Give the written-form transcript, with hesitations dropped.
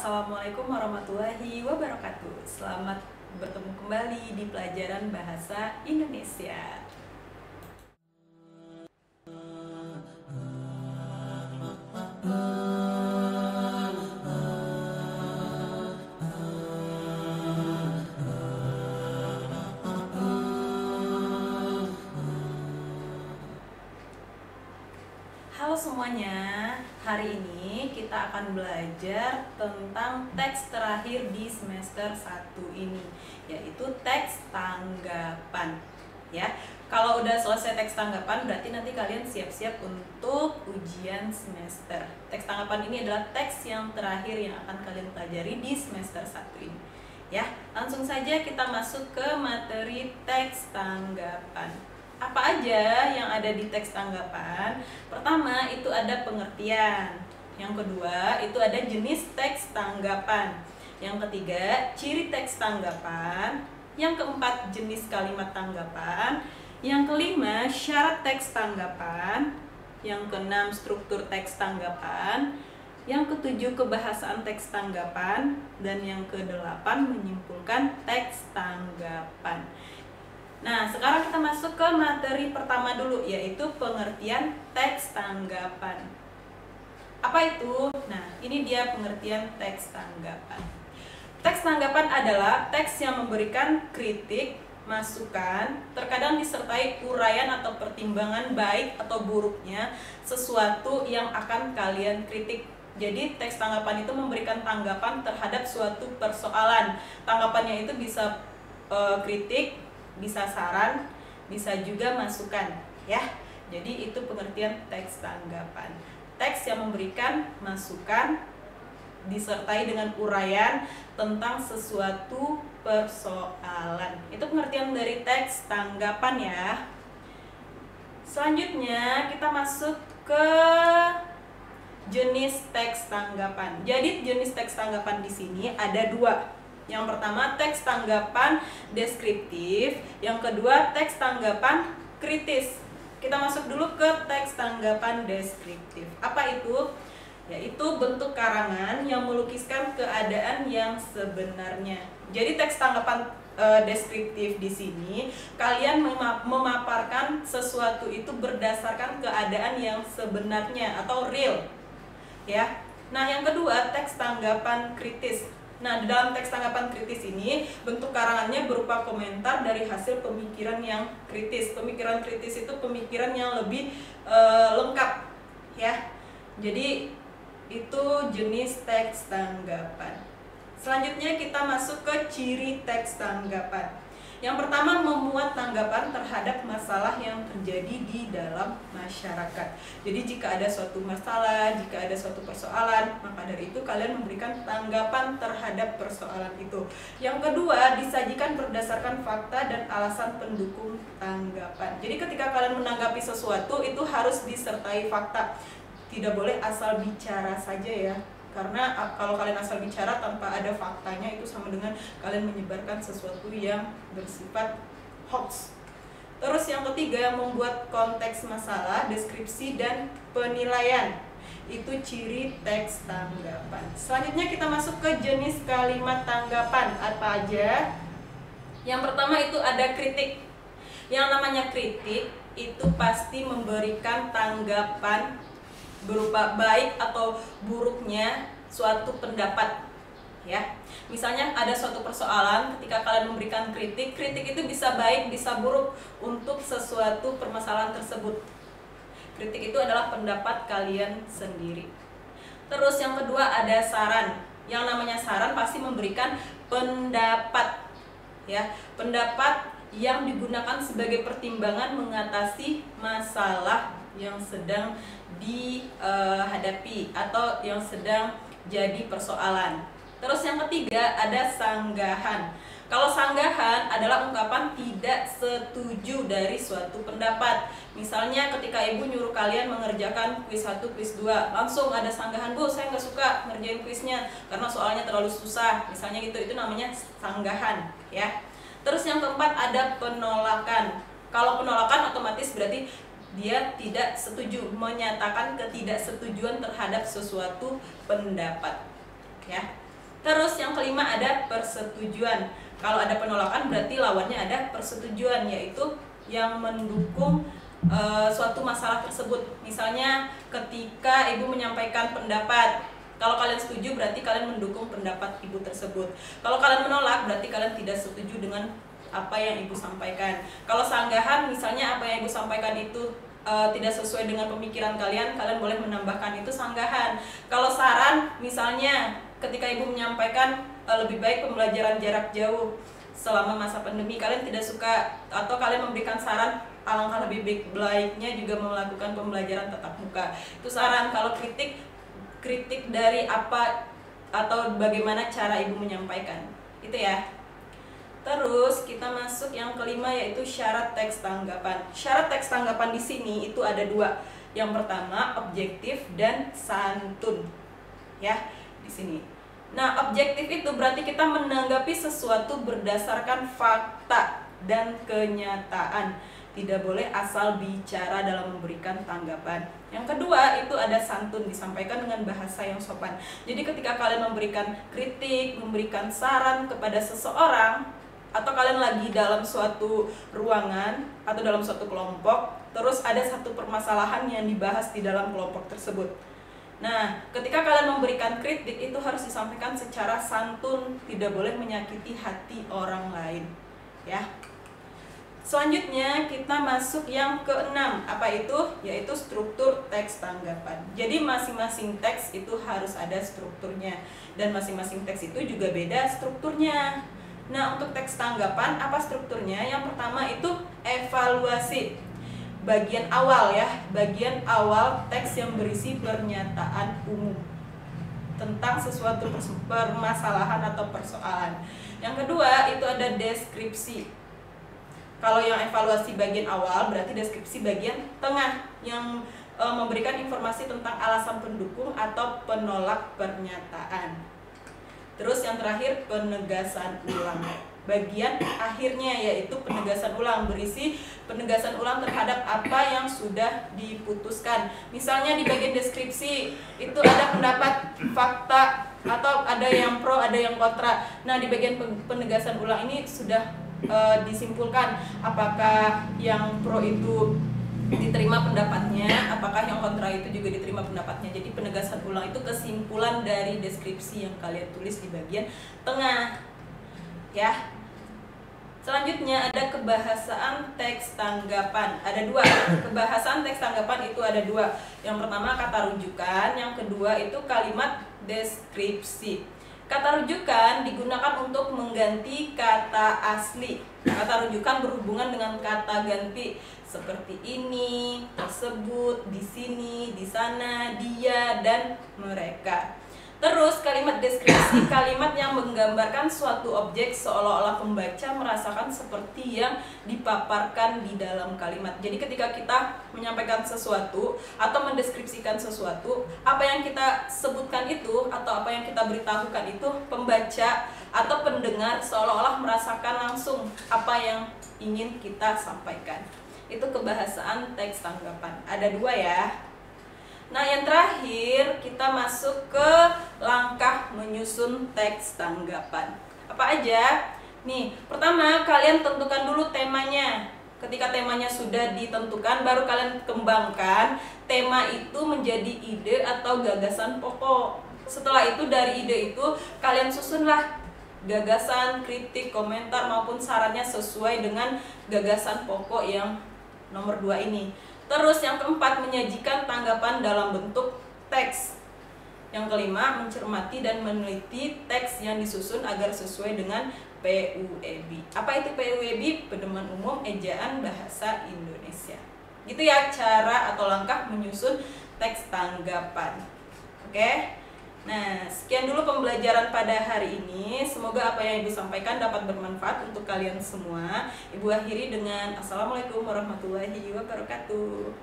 Assalamualaikum warahmatullahi wabarakatuh. Selamat bertemu kembali di pelajaran Bahasa Indonesia. Halo semuanya, hari ini kita akan belajar tentang teks terakhir di semester 1 ini, yaitu teks tanggapan. Ya, kalau udah selesai teks tanggapan, berarti nanti kalian siap-siap untuk ujian semester. Teks tanggapan ini adalah teks yang terakhir yang akan kalian pelajari di semester 1 ini. Ya, langsung saja kita masuk ke materi teks tanggapan. Apa aja yang ada di teks tanggapan? Pertama, itu ada pengertian. Yang kedua, itu ada jenis teks tanggapan. Yang ketiga, ciri teks tanggapan. Yang keempat, jenis kalimat tanggapan. Yang kelima, syarat teks tanggapan. Yang keenam, struktur teks tanggapan. Yang ketujuh, kebahasaan teks tanggapan. Dan yang kedelapan, menyimpulkan teks tanggapan. Nah, sekarang kita masuk ke materi pertama dulu, yaitu pengertian teks tanggapan. Apa itu? Nah, ini dia pengertian teks tanggapan. Teks tanggapan adalah teks yang memberikan kritik, masukan, terkadang disertai uraian atau pertimbangan baik atau buruknya sesuatu yang akan kalian kritik. Jadi teks tanggapan itu memberikan tanggapan terhadap suatu persoalan. Tanggapannya itu bisa kritik, bisa saran, bisa juga masukan, ya. Jadi itu pengertian teks tanggapan. Teks yang memberikan masukan disertai dengan uraian tentang sesuatu persoalan. Itu pengertian dari teks tanggapan, ya. Selanjutnya kita masuk ke jenis teks tanggapan. Jadi jenis teks tanggapan di sini ada dua. Yang pertama, teks tanggapan deskriptif. Yang kedua, teks tanggapan kritis. Kita masuk dulu ke teks tanggapan deskriptif. Apa itu? Yaitu bentuk karangan yang melukiskan keadaan yang sebenarnya. Jadi teks tanggapan deskriptif di sini, kalian memaparkan sesuatu itu berdasarkan keadaan yang sebenarnya atau real. Ya. Nah, yang kedua, teks tanggapan kritis. Nah, di dalam teks tanggapan kritis ini, bentuk karangannya berupa komentar dari hasil pemikiran yang kritis. Pemikiran kritis itu pemikiran yang lebih lengkap, ya. Jadi, itu jenis teks tanggapan. Selanjutnya kita masuk ke ciri teks tanggapan. Yang pertama, memuat tanggapan terhadap masalah yang terjadi di dalam masyarakat. Jadi jika ada suatu masalah, jika ada suatu persoalan, maka dari itu kalian memberikan tanggapan terhadap persoalan itu. Yang kedua, disajikan berdasarkan fakta dan alasan pendukung tanggapan. Jadi ketika kalian menanggapi sesuatu, itu harus disertai fakta. Tidak boleh asal bicara saja, ya. Karena kalau kalian asal bicara tanpa ada faktanya, itu sama dengan kalian menyebarkan sesuatu yang bersifat hoax. Terus yang ketiga, membuat konteks masalah, deskripsi, dan penilaian. Itu ciri teks tanggapan. Selanjutnya kita masuk ke jenis kalimat tanggapan. Apa aja? Yang pertama itu ada kritik. Yang namanya kritik itu pasti memberikan tanggapan berupa baik atau buruknya suatu pendapat, ya. Misalnya ada suatu persoalan, ketika kalian memberikan kritik, kritik itu bisa baik, bisa buruk untuk sesuatu permasalahan tersebut. Kritik itu adalah pendapat kalian sendiri. Terus yang kedua ada saran. Yang namanya saran pasti memberikan pendapat, ya. Pendapat yang digunakan sebagai pertimbangan mengatasi masalah yang sedang dihadapi atau yang sedang jadi persoalan. Terus yang ketiga ada sanggahan. Kalau sanggahan adalah ungkapan tidak setuju dari suatu pendapat. Misalnya ketika ibu nyuruh kalian mengerjakan kuis 1, kuis 2, langsung ada sanggahan, "Bu, saya nggak suka ngerjain kuisnya karena soalnya terlalu susah." Misalnya gitu, itu namanya sanggahan, ya. Terus yang keempat ada penolakan. Kalau penolakan otomatis berarti dia tidak setuju, menyatakan ketidaksetujuan terhadap sesuatu pendapat, ya. Terus yang kelima ada persetujuan. Kalau ada penolakan berarti lawannya ada persetujuan, yaitu yang mendukung suatu masalah tersebut. Misalnya ketika ibu menyampaikan pendapat, kalau kalian setuju berarti kalian mendukung pendapat ibu tersebut. Kalau kalian menolak berarti kalian tidak setuju dengan apa yang ibu sampaikan. Kalau sanggahan, misalnya apa yang ibu sampaikan itu tidak sesuai dengan pemikiran kalian, kalian boleh menambahkan itu sanggahan. Kalau saran, misalnya ketika ibu menyampaikan lebih baik pembelajaran jarak jauh selama masa pandemi, kalian tidak suka atau kalian memberikan saran alangkah lebih baiknya juga melakukan pembelajaran tatap muka, itu saran. Kalau kritik dari apa atau bagaimana cara ibu menyampaikan, itu ya. Terus kita masuk yang kelima, yaitu syarat teks tanggapan. Syarat teks tanggapan di sini itu ada dua. Yang pertama objektif dan santun, ya di sini. Nah, objektif itu berarti kita menanggapi sesuatu berdasarkan fakta dan kenyataan. Tidak boleh asal bicara dalam memberikan tanggapan. Yang kedua itu ada santun, disampaikan dengan bahasa yang sopan. Jadi ketika kalian memberikan kritik, memberikan saran kepada seseorang, atau kalian lagi dalam suatu ruangan atau dalam suatu kelompok, terus ada satu permasalahan yang dibahas di dalam kelompok tersebut. Nah, ketika kalian memberikan kritik itu harus disampaikan secara santun, tidak boleh menyakiti hati orang lain, ya. Selanjutnya kita masuk yang keenam, apa itu? Yaitu struktur teks tanggapan. Jadi masing-masing teks itu harus ada strukturnya, dan masing-masing teks itu juga beda strukturnya. Nah, untuk teks tanggapan apa strukturnya? Yang pertama itu evaluasi. Bagian awal ya, bagian awal teks yang berisi pernyataan umum tentang sesuatu permasalahan atau persoalan. Yang kedua itu ada deskripsi. Kalau yang evaluasi bagian awal, berarti deskripsi bagian tengah yang memberikan informasi tentang alasan pendukung atau penolak pernyataan. Terus yang terakhir penegasan ulang. Bagian akhirnya yaitu penegasan ulang, berisi penegasan ulang terhadap apa yang sudah diputuskan. Misalnya di bagian deskripsi itu ada pendapat, fakta, atau ada yang pro, ada yang kontra. Nah, di bagian penegasan ulang ini sudah disimpulkan apakah yang pro itu diterima pendapatnya, apakah yang kontra itu juga diterima pendapatnya. Jadi penegasan ulang itu kesimpulan dari deskripsi yang kalian tulis di bagian tengah, ya. Selanjutnya ada kebahasaan teks tanggapan. Ada dua. Kebahasaan teks tanggapan itu ada dua. Yang pertama kata rujukan, yang kedua itu kalimat deskripsi. Kata rujukan digunakan untuk mengganti kata asli. Kata rujukan berhubungan dengan kata ganti seperti ini, tersebut, di sini, di sana, dia, dan mereka. Terus kalimat deskripsi, kalimat yang menggambarkan suatu objek seolah-olah pembaca merasakan seperti yang dipaparkan di dalam kalimat. Jadi ketika kita menyampaikan sesuatu atau mendeskripsikan sesuatu, apa yang kita sebutkan itu atau apa yang kita beritahukan itu, pembaca atau pendengar seolah-olah merasakan langsung apa yang ingin kita sampaikan. Itu kebahasaan teks tanggapan. Ada dua ya. Nah, yang terakhir kita masuk ke langkah menyusun teks tanggapan. Apa aja? Nih, pertama kalian tentukan dulu temanya. Ketika temanya sudah ditentukan, baru kalian kembangkan tema itu menjadi ide atau gagasan pokok. Setelah itu dari ide itu kalian susunlah gagasan, kritik, komentar maupun sarannya sesuai dengan gagasan pokok yang nomor 2 ini. Terus yang keempat, menyajikan tanggapan dalam bentuk teks. Yang kelima, mencermati dan meneliti teks yang disusun agar sesuai dengan PUEB. Apa itu PUEB? Pedoman Umum Ejaan Bahasa Indonesia. Gitu ya cara atau langkah menyusun teks tanggapan. Oke? Nah, sekian dulu pembelajaran pada hari ini. Semoga apa yang Ibu sampaikan dapat bermanfaat untuk kalian semua. Ibu akhiri dengan Assalamualaikum warahmatullahi wabarakatuh.